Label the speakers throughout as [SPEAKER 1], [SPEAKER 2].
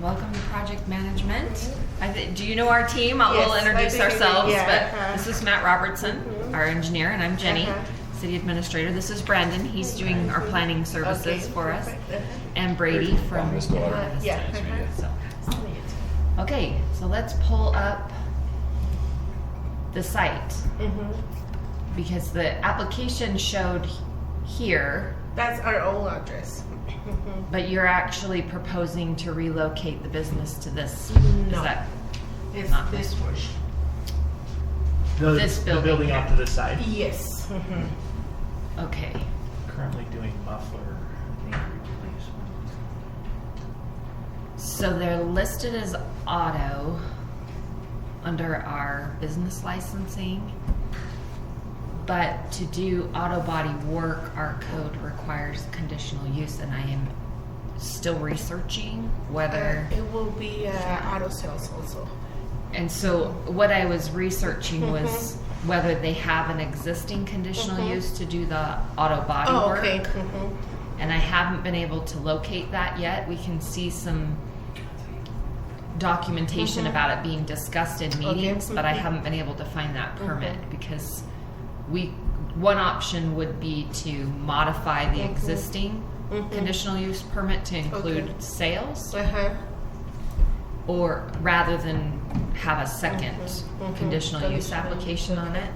[SPEAKER 1] welcome to Project Management. Do you know our team?
[SPEAKER 2] Yes,
[SPEAKER 1] We'll introduce
[SPEAKER 2] but
[SPEAKER 1] ourselves, this is Matt Robertson, our engineer, and I'm Jenny, city administrator. This is Brandon. He's doing our planning services for us. And Brady from Okay, so let's pull up the site. Because the application showed here.
[SPEAKER 2] That's our old address.
[SPEAKER 1] But you're actually proposing to relocate the business to this?
[SPEAKER 2] No. It's not this portion.
[SPEAKER 1] This building.
[SPEAKER 3] The building off to the side.
[SPEAKER 2] Yes.
[SPEAKER 1] Okay.
[SPEAKER 3] Currently doing muffler knee replacement.
[SPEAKER 1] So they're listed as auto under our business licensing. But to do auto body work, our code requires conditional use, and I am still researching whether
[SPEAKER 2] it will be auto sales also.
[SPEAKER 1] And so what I was researching was whether they have an existing conditional use to do the auto body work.
[SPEAKER 2] Okay.
[SPEAKER 1] And I haven't been able to locate that yet. We can see some documentation about it being discussed in meetings, but I haven't been able to find that permit because one option would be to modify the existing conditional use permit to include sales, or rather than have a second conditional use application on it.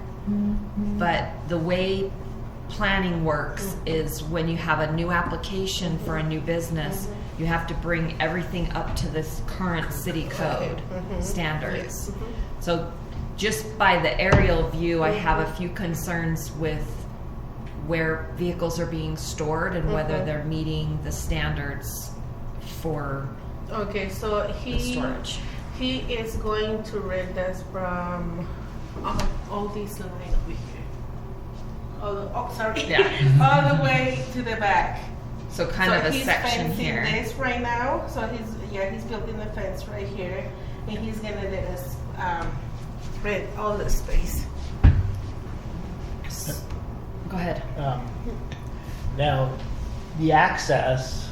[SPEAKER 1] But the way planning works is when you have a new application for a new business, you have to bring everything up to this current city code standards. So just by the aerial view, I have a few concerns with where vehicles are being stored and whether they're meeting the standards for
[SPEAKER 2] so
[SPEAKER 1] the storage.
[SPEAKER 2] He is going to rent us from all these line over here. All the way to the back.
[SPEAKER 1] So kind of a section
[SPEAKER 2] he's
[SPEAKER 1] here.
[SPEAKER 2] This right now. So he's building the fence right here, and he's gonna let us rent all the space.
[SPEAKER 1] Go ahead.
[SPEAKER 3] Now, the access.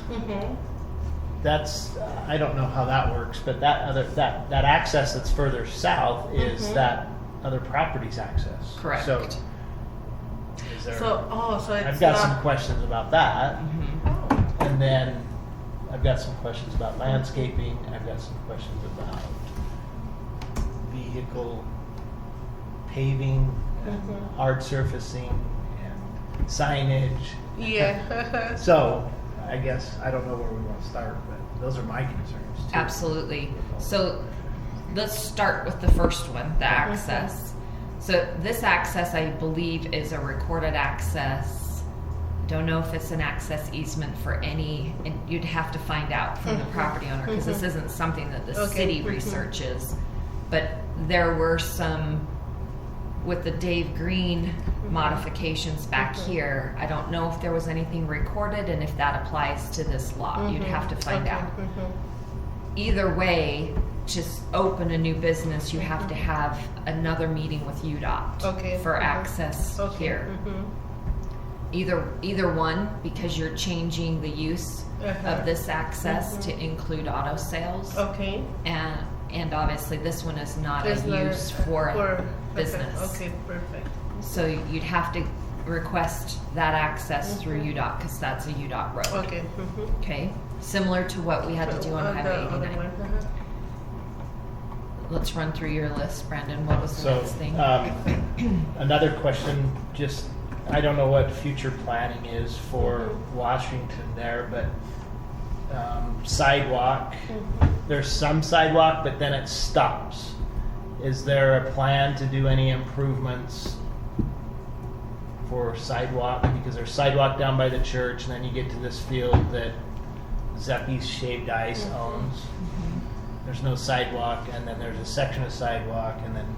[SPEAKER 3] That's I don't know how that works, but that access that's further south is that other property's access.
[SPEAKER 1] Correct.
[SPEAKER 3] So, is there?
[SPEAKER 2] So it's
[SPEAKER 3] I've got some questions about that, and then I've got some questions about landscaping. I've got some questions about vehicle paving, and hard surfacing, and signage.
[SPEAKER 2] Yeah.
[SPEAKER 3] So, I guess I don't know where we want to start, but those are my concerns too.
[SPEAKER 1] Absolutely. So let's start with the first one, the access. So this access, I believe, is a recorded access. Don't know if it's an access easement for any, and you'd have to find out from the property owner because this isn't something that the city researches. But there were some, with the Dave Green modifications back here, I don't know if there was anything recorded and if that applies to this lot. You'd have to find out. Either way, to open a new business, you have to have another meeting with UDOT for access here. Either one, because you're changing the use of this access to include auto sales. And obviously this one is not a use for a business.
[SPEAKER 2] Okay, perfect.
[SPEAKER 1] So you'd have to request that access through UDOT because that's a UDOT road. Okay. Similar to what we had to do on Highway 89. Let's run through your list, Brandon. What was the next thing?
[SPEAKER 3] Another question, just I don't know what future planning is for Washington there, but sidewalk. There's some sidewalk, but then it stops. Is there a plan to do any improvements for sidewalk? Because there's sidewalk down by the church, and then you get to this field that Zeppy's Shaved Ice owns. There's no sidewalk, and then there's a section of sidewalk, and then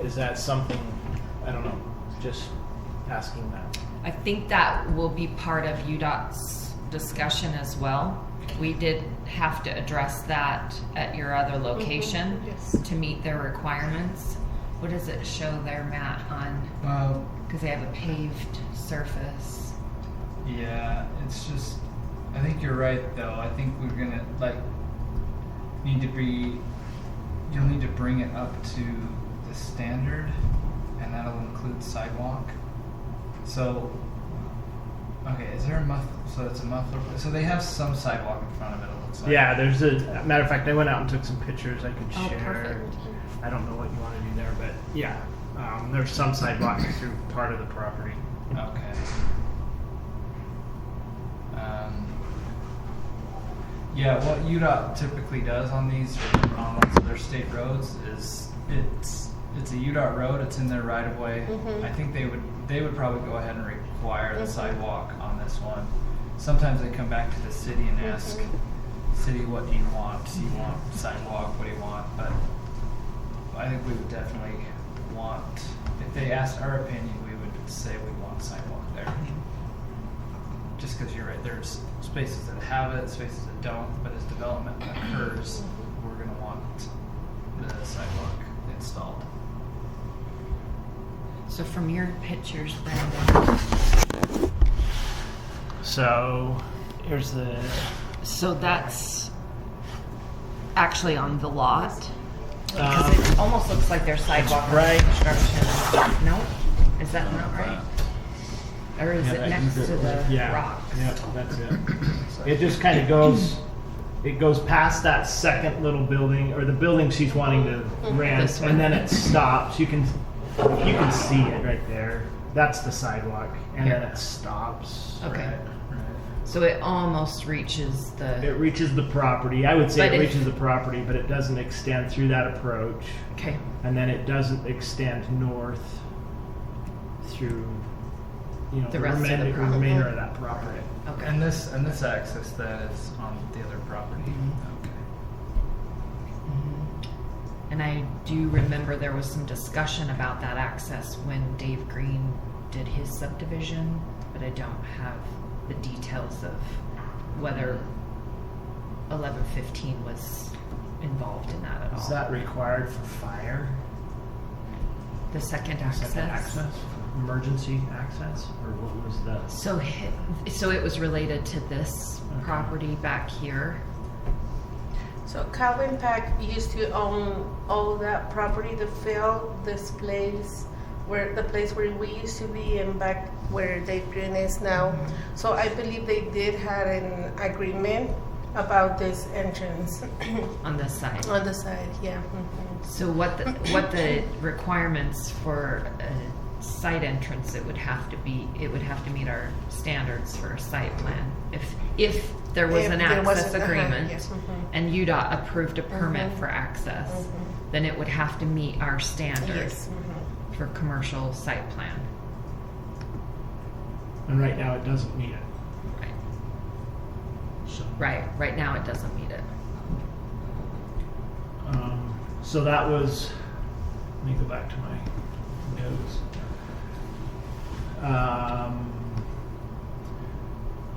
[SPEAKER 3] is that something, I don't know, just asking that.
[SPEAKER 1] I think that will be part of UDOT's discussion as well. We did have to address that at your other location to meet their requirements. What does it show there, Matt, on, because they have a paved surface?
[SPEAKER 4] Yeah, it's just, I think you're right though. I think we're gonna, like, you'll need to bring it up to the standard, and that'll include sidewalk. So, okay, is there a muffler? So it's a muffler. So they have some sidewalk in front of it, it looks like.
[SPEAKER 3] Yeah, there's a matter of fact, I went out and took some pictures I could share.
[SPEAKER 2] Perfect.
[SPEAKER 3] I don't know what you want to do there, but yeah, there's some sidewalk through part of the property.
[SPEAKER 4] Okay. Yeah, what UDOT typically does on these, on most of their state roads, is it's a UDOT road. It's in their right of way.
[SPEAKER 2] Mhm.
[SPEAKER 4] I think they would probably go ahead and require the sidewalk on this one. Sometimes they come back to the city and ask, city, what do you want? Do you want sidewalk? What do you want? But I think we would definitely want, if they asked our opinion, we would say we want sidewalk there. Just because you're right, there's spaces that have it, spaces that don't, but as development occurs, we're going to want the sidewalk installed.
[SPEAKER 1] So from your pictures, Brandon,
[SPEAKER 3] So here's the.
[SPEAKER 1] so that's actually on the lot? Because it almost looks like there's sidewalk on
[SPEAKER 3] right.
[SPEAKER 1] the construction. No? Is that not right? Or is it next to the rocks?
[SPEAKER 3] Yeah, that's it. It just kind of goes. It goes past that second little building, or the building she's wanting to rent,
[SPEAKER 1] This one.
[SPEAKER 3] and then it stops. You can see it right there. That's the sidewalk, and then it stops.
[SPEAKER 1] Okay.
[SPEAKER 4] Right.
[SPEAKER 1] So it almost reaches the...
[SPEAKER 3] It reaches the property. I would say
[SPEAKER 1] But
[SPEAKER 3] it
[SPEAKER 1] if-
[SPEAKER 3] reaches the property, but it doesn't extend through that approach,
[SPEAKER 1] Okay.
[SPEAKER 3] and then it doesn't extend north through,
[SPEAKER 1] The rest of the property.
[SPEAKER 3] remainder of that property.
[SPEAKER 1] Okay.
[SPEAKER 4] And this access then is on the other property.
[SPEAKER 1] Mhm.
[SPEAKER 4] Okay.
[SPEAKER 1] Mhm. And I do remember there was some discussion about that access when Dave Green did his subdivision, but I don't have the details of whether 1115 was involved in that at all.
[SPEAKER 3] Is that required for fire?
[SPEAKER 1] The second access?
[SPEAKER 3] Second access? Emergency access? Or what was the?
[SPEAKER 1] So it was related to this property back here.
[SPEAKER 2] So Calvin Pack used to own all that property, the field, this place, where the place where we used to be, and back where Dave Green is now. So I believe they did have an agreement about this entrance
[SPEAKER 1] On this side.
[SPEAKER 2] on the side. Yeah. Mhm.
[SPEAKER 1] So what the requirements for a site entrance, it would have to meet our standards for a site plan. If there was
[SPEAKER 2] If
[SPEAKER 1] an
[SPEAKER 2] there
[SPEAKER 1] access
[SPEAKER 2] wasn't,
[SPEAKER 1] agreement
[SPEAKER 2] yes, mhm.
[SPEAKER 1] and UDOT approved a permit
[SPEAKER 2] Mhm.
[SPEAKER 1] for access,
[SPEAKER 2] Mhm.
[SPEAKER 1] then it would have to meet our standard
[SPEAKER 2] Yes. Mhm.
[SPEAKER 1] for commercial site plan.
[SPEAKER 3] And right now it doesn't meet it.
[SPEAKER 1] Right.
[SPEAKER 3] So,
[SPEAKER 1] Right now it doesn't meet it.
[SPEAKER 3] So that was. Let me go back to my notes.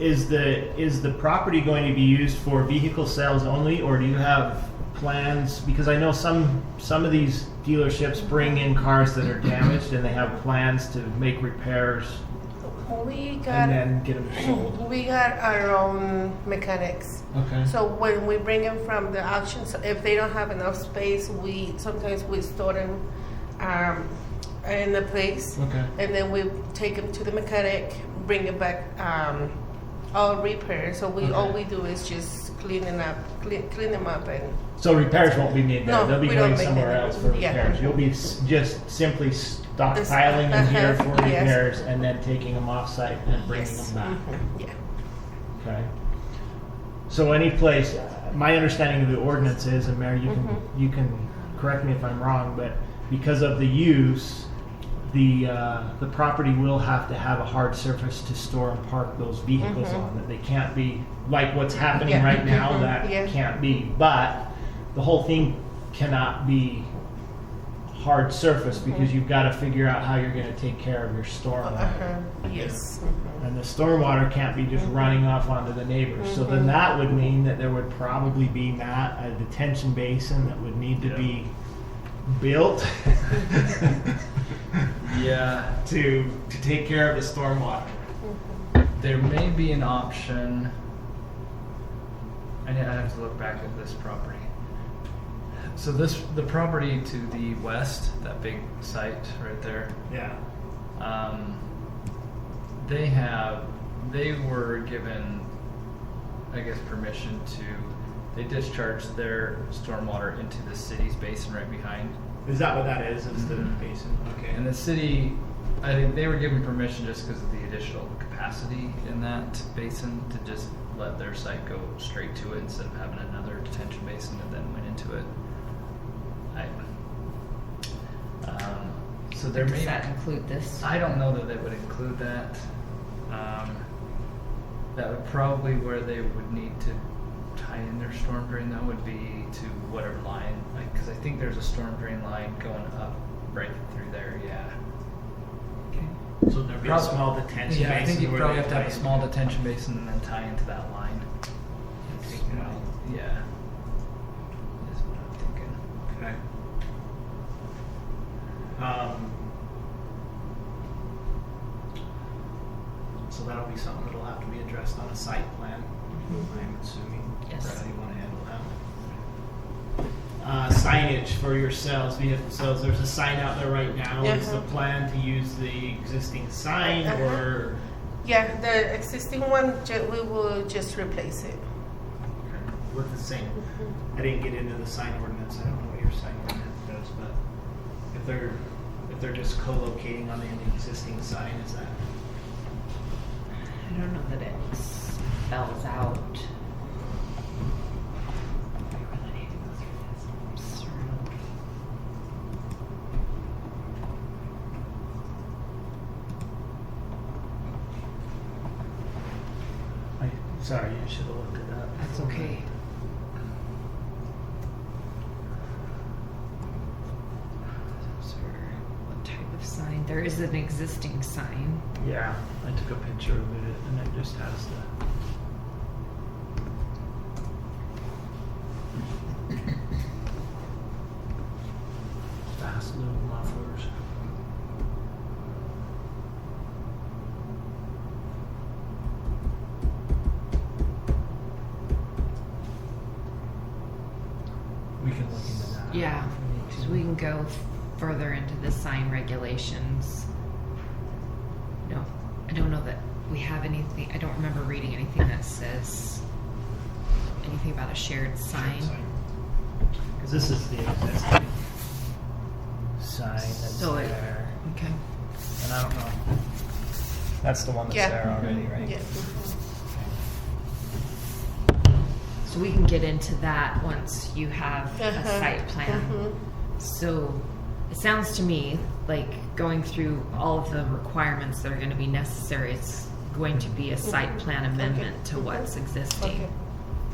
[SPEAKER 3] Is the property going to be used for vehicle sales only, or do you have plans? Because I know some of these dealerships bring in cars that are damaged, and they have plans to make repairs
[SPEAKER 2] We got
[SPEAKER 3] and then get them sold.
[SPEAKER 2] we got our own mechanics.
[SPEAKER 3] Okay.
[SPEAKER 2] So when we bring them from the auction, so if they don't have enough space, sometimes we store them in the place,
[SPEAKER 3] Okay.
[SPEAKER 2] and then we take them to the mechanic, bring it back, all repaired. So all
[SPEAKER 3] Okay.
[SPEAKER 2] we do is just clean them up, and
[SPEAKER 3] So repairs won't be made there.
[SPEAKER 2] No,
[SPEAKER 3] They'll be
[SPEAKER 2] we don't
[SPEAKER 3] going
[SPEAKER 2] make
[SPEAKER 3] somewhere
[SPEAKER 2] them.
[SPEAKER 3] else for
[SPEAKER 2] Yeah.
[SPEAKER 3] repairs. You'll be just simply stockpiling them here for
[SPEAKER 2] yes.
[SPEAKER 3] repairs and then taking them off site and bringing
[SPEAKER 2] yes,
[SPEAKER 3] them back.
[SPEAKER 2] yeah.
[SPEAKER 3] Okay. So any place, my understanding of the ordinance is, and Mary, you can correct me if I'm wrong, but because of the use, the property will have to have a hard surface to store and park those vehicles on. That they can't be like what's happening
[SPEAKER 2] Yeah.
[SPEAKER 3] right now. That
[SPEAKER 2] Yeah.
[SPEAKER 3] can't be. But the whole thing cannot be hard surface because you've got to figure out how you're going to take care of your stormwater.
[SPEAKER 2] Yes.
[SPEAKER 3] And the stormwater can't be just running off onto the neighbors. So then that would mean that there would probably be, Matt, a detention basin that would need to be built
[SPEAKER 4] Yeah,
[SPEAKER 3] to take care of the stormwater.
[SPEAKER 4] there may be an option. I'd have to look back at this property. So the property to the west, that big site right there,
[SPEAKER 3] Yeah.
[SPEAKER 4] they were given, I guess, permission they discharged their stormwater into the city's basin right behind.
[SPEAKER 3] Is that what that is? Is the
[SPEAKER 4] Mhm.
[SPEAKER 3] basin? Okay.
[SPEAKER 4] And the city, I think they were given permission just because of the additional capacity in that basin to just let their site go straight to it instead of having another detention basin that then went into it. So there
[SPEAKER 1] Does
[SPEAKER 4] may
[SPEAKER 1] that include this?
[SPEAKER 4] I don't know that they would include that. That would probably where they would need to tie in their storm drain though would be to whatever line, like because I think there's a storm drain line going up right through there. Yeah.
[SPEAKER 3] So there'd be a small detention basin.
[SPEAKER 4] Yeah, I think you
[SPEAKER 3] where
[SPEAKER 4] probably
[SPEAKER 3] they
[SPEAKER 4] have to have a
[SPEAKER 3] tie
[SPEAKER 4] small
[SPEAKER 3] in.
[SPEAKER 4] detention basin and then tie into that line.
[SPEAKER 3] Take it out.
[SPEAKER 4] Yeah. That's what I'm thinking.
[SPEAKER 3] Okay. So that'll be something that'll have to be addressed on a site plan, I'm assuming.
[SPEAKER 1] Yes.
[SPEAKER 3] How you want to handle that. Signage for your sales, vehicle sales. There's a sign out there right now. Is the plan to use the existing sign or?
[SPEAKER 2] Yeah, the existing one, we will just replace it.
[SPEAKER 3] With the same. I didn't get into the sign ordinance. I don't know what your sign ordinance does, but if they're just co-locating on the existing sign, is that?
[SPEAKER 1] I don't know that it spells out. We really need to go through this.
[SPEAKER 3] Sorry, I should have looked it up.
[SPEAKER 1] That's okay. What type of sign? There is an existing sign.
[SPEAKER 3] Yeah, I took a picture of it and it just has the. Fast little mufflers. We can look into that.
[SPEAKER 1] Yeah,
[SPEAKER 3] if we need to.
[SPEAKER 1] so we can go further into the sign regulations. No, I don't know that we have anything. I don't remember reading anything that says anything about a shared sign.
[SPEAKER 3] Because this is the existing sign that's
[SPEAKER 1] So
[SPEAKER 3] there.
[SPEAKER 1] Okay.
[SPEAKER 3] And I don't know. That's the one that's
[SPEAKER 2] Yeah.
[SPEAKER 3] there already, right?
[SPEAKER 2] Yeah.
[SPEAKER 1] So we can get into that once you have a site plan. So it sounds to me like going through all of the requirements that are going to be necessary, it's going to be a site plan amendment to what's existing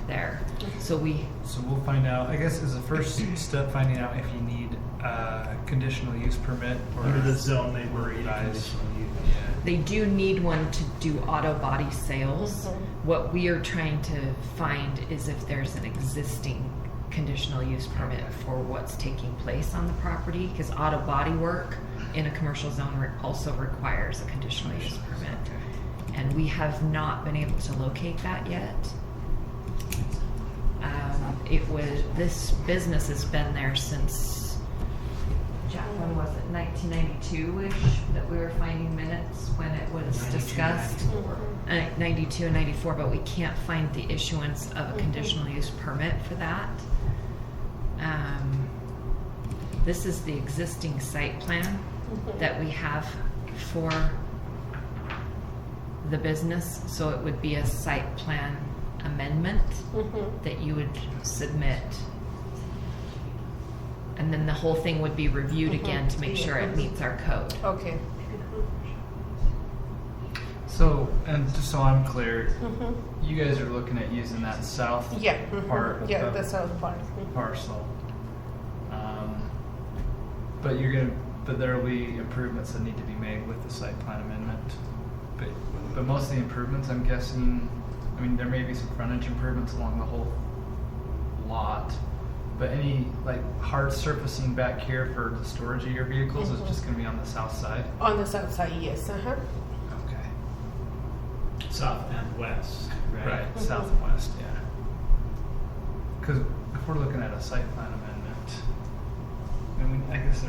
[SPEAKER 1] there. So
[SPEAKER 4] So we'll find out. I guess as a first step, finding out if you need a conditional use permit or
[SPEAKER 3] Under the zone they were
[SPEAKER 4] revised.
[SPEAKER 1] they do need one to do auto body sales. What we are trying to find is if there's an existing conditional use permit for what's taking place on the property, because auto body work in a commercial zone also requires a conditional use permit. And we have not been able to locate that yet. This business has been there since, Jack, when was it, 1992-ish that we were finding minutes when it was
[SPEAKER 3] 92,
[SPEAKER 1] discussed?
[SPEAKER 3] 94.
[SPEAKER 1] 92 and 94, but we can't find the issuance of a conditional use permit for that. This is the existing site plan that we have for the business, so it would be a site plan amendment that you would submit. And then the whole thing would be reviewed again to make sure it meets our code.
[SPEAKER 2] Okay.
[SPEAKER 4] So, and just so I'm clear, you guys are looking at using that south
[SPEAKER 2] Yeah.
[SPEAKER 4] part of
[SPEAKER 2] Yeah,
[SPEAKER 4] the
[SPEAKER 2] the south part.
[SPEAKER 4] parcel. But there will be improvements that need to be made with the site plan amendment. But most of the improvements, I'm guessing, I mean, there may be some frontage improvements along the whole lot, but any like hard surfacing back here for the storage of your vehicles is just going to be on the south side.
[SPEAKER 2] On the south side, yes.
[SPEAKER 4] Okay.
[SPEAKER 3] South and west, right?
[SPEAKER 4] Right, southwest, yeah. Because if we're looking at a site plan amendment, I guess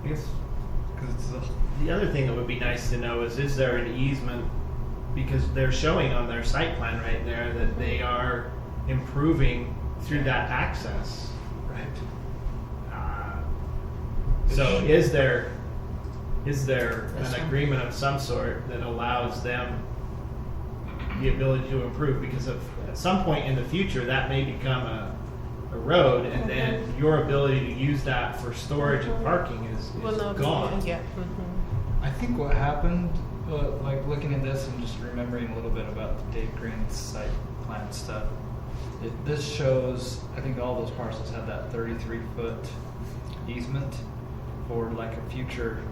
[SPEAKER 4] because it's
[SPEAKER 3] The other thing that would be nice to know is there an easement, because they're showing on their site plan right there that they are improving through that access.
[SPEAKER 4] right.
[SPEAKER 3] So is there
[SPEAKER 1] This
[SPEAKER 3] an
[SPEAKER 1] one.
[SPEAKER 3] agreement of some sort that allows them the ability to improve? Because at some point in the future, that may become a road, and then your ability to use that for storage and parking is
[SPEAKER 2] Will not be-
[SPEAKER 3] gone.
[SPEAKER 2] Yeah.
[SPEAKER 4] I think what happened, like looking at this and just remembering a little bit about the Dave Green's site plan stuff, this shows, I think all those parcels had that 33-foot easement for like a future,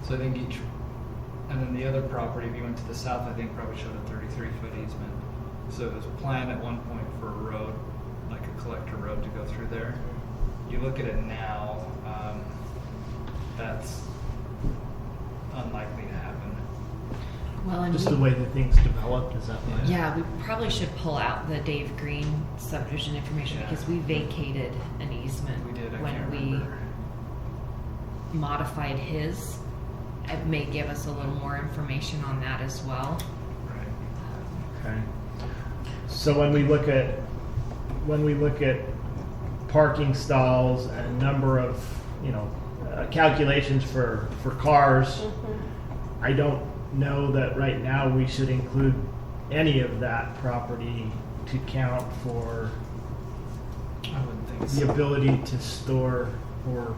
[SPEAKER 4] so I think and then the other property, if you went to the south, I think probably showed a 33-foot easement. So it was planned at one point for a road, like a collector road to go through there. You look at it now, that's unlikely to happen.
[SPEAKER 1] Well, and
[SPEAKER 3] Just the way that things developed, is that why?
[SPEAKER 1] yeah, we probably should pull out the Dave Green subdivision information
[SPEAKER 4] Yeah.
[SPEAKER 1] because we vacated an easement
[SPEAKER 4] We did, I
[SPEAKER 1] when
[SPEAKER 4] can't
[SPEAKER 1] we
[SPEAKER 4] remember.
[SPEAKER 1] modified his. It may give us a little more information on that as well.
[SPEAKER 4] Right.
[SPEAKER 3] Okay. So when we look at parking stalls and number of, calculations for cars, I don't know that right now we should include any of that property to count for
[SPEAKER 4] I wouldn't think
[SPEAKER 3] the
[SPEAKER 4] so.
[SPEAKER 3] ability to store, or,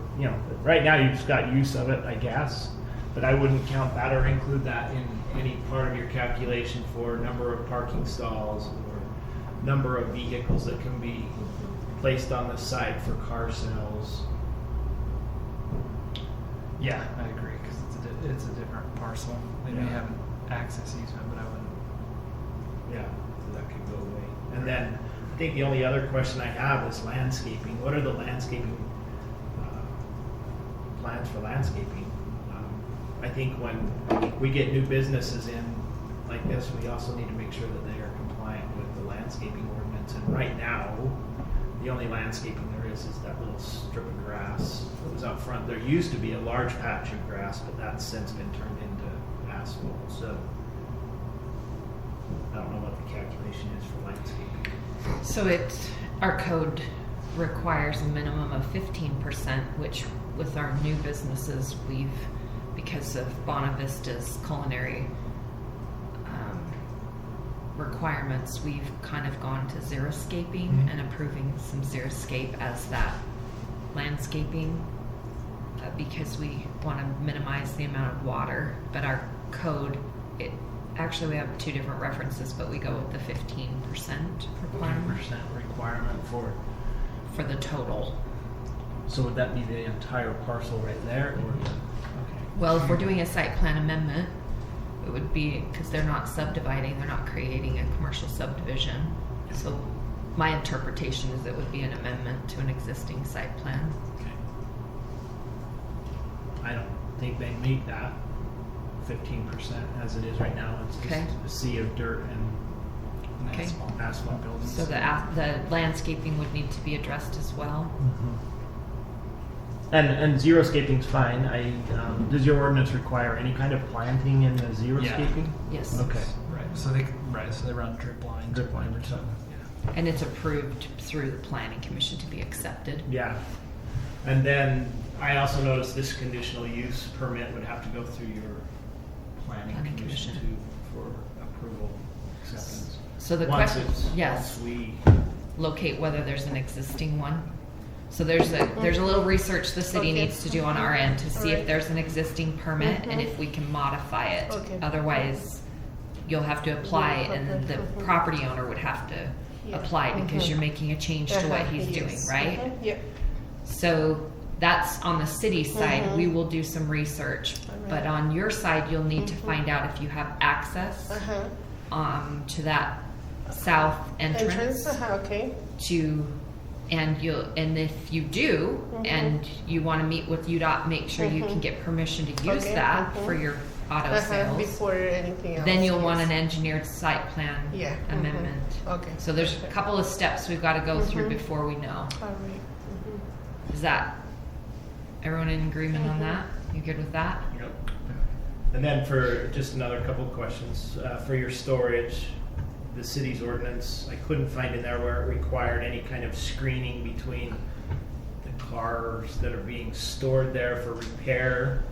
[SPEAKER 3] right now you've just got use of it, I guess, but I wouldn't count that or include that in any part of your calculation for number of parking stalls or number of vehicles that can be placed on the site for car sales.
[SPEAKER 4] Yeah, I agree, because it's a different parcel. They may
[SPEAKER 3] Yeah.
[SPEAKER 4] have an access easement, but I wouldn't.
[SPEAKER 3] Yeah, so that could go away. And then I think the only other question I have is landscaping. What are the landscaping plans for landscaping? I think when we get new businesses in like this, we also need to make sure that they are compliant with the landscaping ordinance. And right now, the only landscaping there is that little strip of grass that was out front. There used to be a large patch of grass, but that's since been turned into asphalt. So I don't know what the calculation is for landscaping.
[SPEAKER 1] So our code requires a minimum of 15%, which with our new businesses, because of Bonavista's culinary requirements, we've kind of gone to xeriscaping and approving some xeriscape as that landscaping because we want to minimize the amount of water. But our code, actually we have two different references, but we go with the 15% requirement
[SPEAKER 3] 15% requirement for.
[SPEAKER 1] for the total.
[SPEAKER 3] So would that be the entire parcel right there, or? Okay.
[SPEAKER 1] Well, if we're doing a site plan amendment, it would be, because they're not subdividing, they're not creating a commercial subdivision. So my interpretation is it would be an amendment to an existing site plan.
[SPEAKER 3] Okay. I don't think they meet that 15% as it is right now. It's just
[SPEAKER 1] Okay.
[SPEAKER 3] a sea of dirt and
[SPEAKER 1] Okay.
[SPEAKER 3] asphalt buildings.
[SPEAKER 1] So the landscaping would need to be addressed as well.
[SPEAKER 3] And xeriscaping's fine. Does your ordinance require any kind of planting in the xeriscaping?
[SPEAKER 1] Yes.
[SPEAKER 3] Okay.
[SPEAKER 4] Right. So they run drip lines.
[SPEAKER 3] Drip line or something.
[SPEAKER 4] Yeah.
[SPEAKER 1] And it's approved through the planning commission to be accepted.
[SPEAKER 3] Yeah. And then I also noticed this conditional use permit would have to go through your planning
[SPEAKER 1] Planning
[SPEAKER 3] commission
[SPEAKER 1] commission.
[SPEAKER 3] too for approval, acceptance.
[SPEAKER 1] So the
[SPEAKER 3] Once
[SPEAKER 1] question,
[SPEAKER 3] it's-
[SPEAKER 1] yes,
[SPEAKER 3] once we,
[SPEAKER 1] locate whether there's an existing one. So there's a little research the city
[SPEAKER 2] Okay.
[SPEAKER 1] needs to do on our end to see if
[SPEAKER 2] Alright.
[SPEAKER 1] there's an existing permit and if we can modify it.
[SPEAKER 2] Okay.
[SPEAKER 1] Otherwise, you'll have to apply and then the property owner would have to
[SPEAKER 2] Yeah.
[SPEAKER 1] apply because you're making a change to what he's doing,
[SPEAKER 2] Yes.
[SPEAKER 1] right?
[SPEAKER 2] Yep.
[SPEAKER 1] So that's on the city side. We will do some research, but on your side, you'll need to find out if you have access to that south entrance
[SPEAKER 2] Okay.
[SPEAKER 1] and if you do and you want to meet with UDOT, make sure you can get permission to use
[SPEAKER 2] Okay,
[SPEAKER 1] that for your auto sales.
[SPEAKER 2] Before anything else.
[SPEAKER 1] Then you'll
[SPEAKER 2] yes.
[SPEAKER 1] want an engineered site plan
[SPEAKER 2] Yeah.
[SPEAKER 1] amendment.
[SPEAKER 2] Okay.
[SPEAKER 1] So there's a
[SPEAKER 2] perfect.
[SPEAKER 1] couple of steps we've got to go through before we know.
[SPEAKER 2] All right.
[SPEAKER 1] Is that everyone in agreement on that? You good with that?
[SPEAKER 3] Yep. And then for just another couple of questions, for your storage, the city's ordinance, I couldn't find in there where it required any kind of screening between the cars that are being stored there for repair.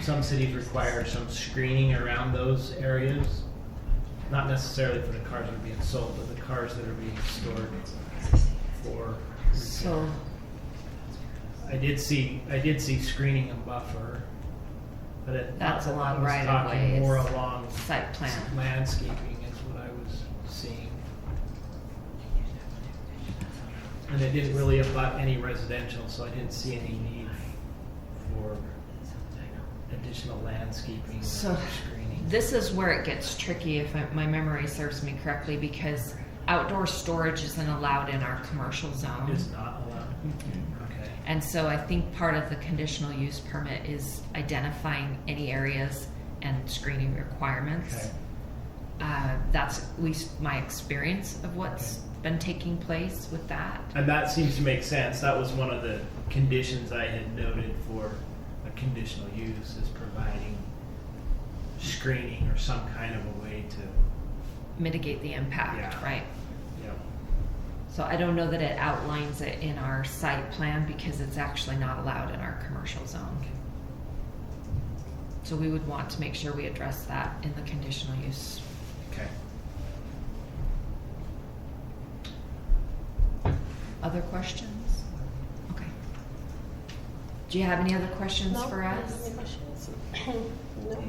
[SPEAKER 3] Some cities require some screening around those areas, not necessarily for the cars that are being sold, but the cars that are being stored for repair.
[SPEAKER 1] So
[SPEAKER 3] I did see screening and buffer, but
[SPEAKER 1] That's along
[SPEAKER 3] I was
[SPEAKER 1] right of
[SPEAKER 3] talking
[SPEAKER 1] ways.
[SPEAKER 3] more along
[SPEAKER 1] site plan.
[SPEAKER 3] landscaping is what I was seeing. And it didn't really abut any residential, so I didn't see any need for additional landscaping
[SPEAKER 1] So
[SPEAKER 3] or screening.
[SPEAKER 1] this is where it gets tricky if my memory serves me correctly, because outdoor storage isn't allowed in our commercial zone.
[SPEAKER 3] It's not allowed. Okay.
[SPEAKER 1] And so I think part of the conditional use permit is identifying any areas and screening requirements.
[SPEAKER 3] Okay.
[SPEAKER 1] That's at least my experience of what's been taking place with that.
[SPEAKER 3] And that seems to make sense. That was one of the conditions I had noted for a conditional use, is providing screening or some kind of a way to.
[SPEAKER 1] Mitigate the impact,
[SPEAKER 3] Yeah.
[SPEAKER 1] right?
[SPEAKER 3] Yep.
[SPEAKER 1] So I don't know that it outlines it in our site plan because it's actually not allowed in our commercial zone. So we would want to make sure we address that in the conditional use.
[SPEAKER 3] Okay.
[SPEAKER 1] Other questions? Okay. Do you have any other questions
[SPEAKER 2] No,
[SPEAKER 1] for us?
[SPEAKER 2] any questions? No.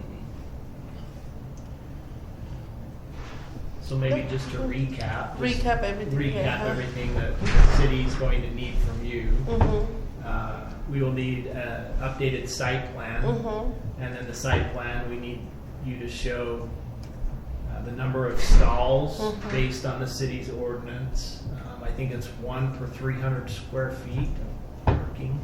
[SPEAKER 3] So maybe just to recap.
[SPEAKER 2] Recap everything.
[SPEAKER 3] Recap everything that the city's going to need from you. We will need an updated site plan. And then the site plan, we need you to show the number of stalls based on the city's ordinance. I think it's 1 per 300 square feet of parking.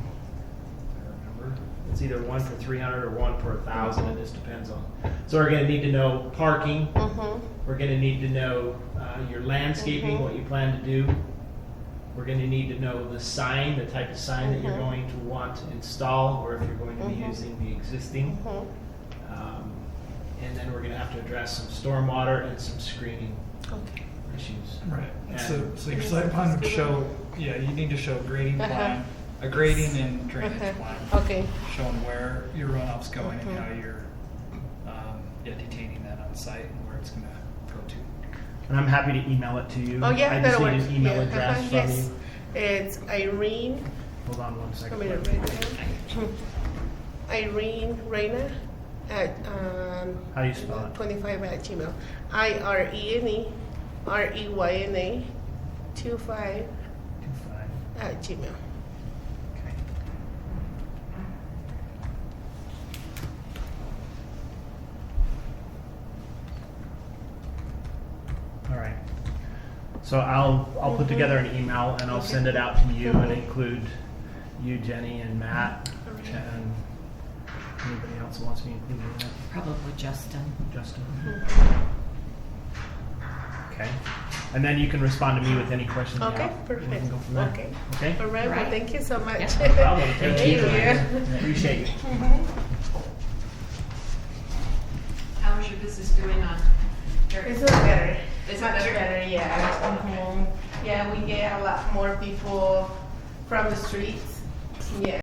[SPEAKER 3] I remember. It's either 1 per 300 or 1 per 1,000. It just depends on. So we're going to need to know parking. We're going to need to know your landscaping, what you plan to do. We're going to need to know the sign, the type of sign that you're going to want to install, or if you're going to be using the existing. And then we're going to have to address some stormwater and some screening issues.
[SPEAKER 4] Right.
[SPEAKER 3] And-
[SPEAKER 4] So your site plan would show, yeah, you need to show a grading plan, a grading and drainage plan.
[SPEAKER 2] Okay.
[SPEAKER 4] Showing where your runoff's going and how you're detaining that on site and where it's gonna go to.
[SPEAKER 3] And I'm happy to email it to you.
[SPEAKER 2] Oh yeah,
[SPEAKER 3] I just
[SPEAKER 2] that'll
[SPEAKER 3] need
[SPEAKER 2] work.
[SPEAKER 3] an email
[SPEAKER 2] Yeah,
[SPEAKER 3] address from
[SPEAKER 2] yes.
[SPEAKER 3] you.
[SPEAKER 2] It's Irene.
[SPEAKER 3] Hold on one second.
[SPEAKER 2] Let me write it down. Irene Reyna at
[SPEAKER 3] How do you spell it?
[SPEAKER 2] 25 at Gmail. IRENE REYNA 25 at Gmail.
[SPEAKER 3] Okay. All right. So I'll put together an email and I'll send it out to you and include you, Jenny, and Matt, and anybody else who wants to be included in that.
[SPEAKER 1] Probably Justin.
[SPEAKER 3] Justin. Okay. And then you can respond to me with any questions you
[SPEAKER 2] Okay,
[SPEAKER 3] have. We
[SPEAKER 2] perfect.
[SPEAKER 3] can go from there.
[SPEAKER 2] Okay.
[SPEAKER 3] Okay?
[SPEAKER 2] All right. Well,
[SPEAKER 1] Right.
[SPEAKER 2] thank you so much.
[SPEAKER 1] Yeah,
[SPEAKER 3] No problem. Thank you.
[SPEAKER 2] you.
[SPEAKER 3] Appreciate it.
[SPEAKER 5] How is your business doing on?
[SPEAKER 2] It's much better.
[SPEAKER 5] It's
[SPEAKER 2] much
[SPEAKER 5] better?
[SPEAKER 2] better, yeah. Yeah, we get a lot more people from the streets. Yeah.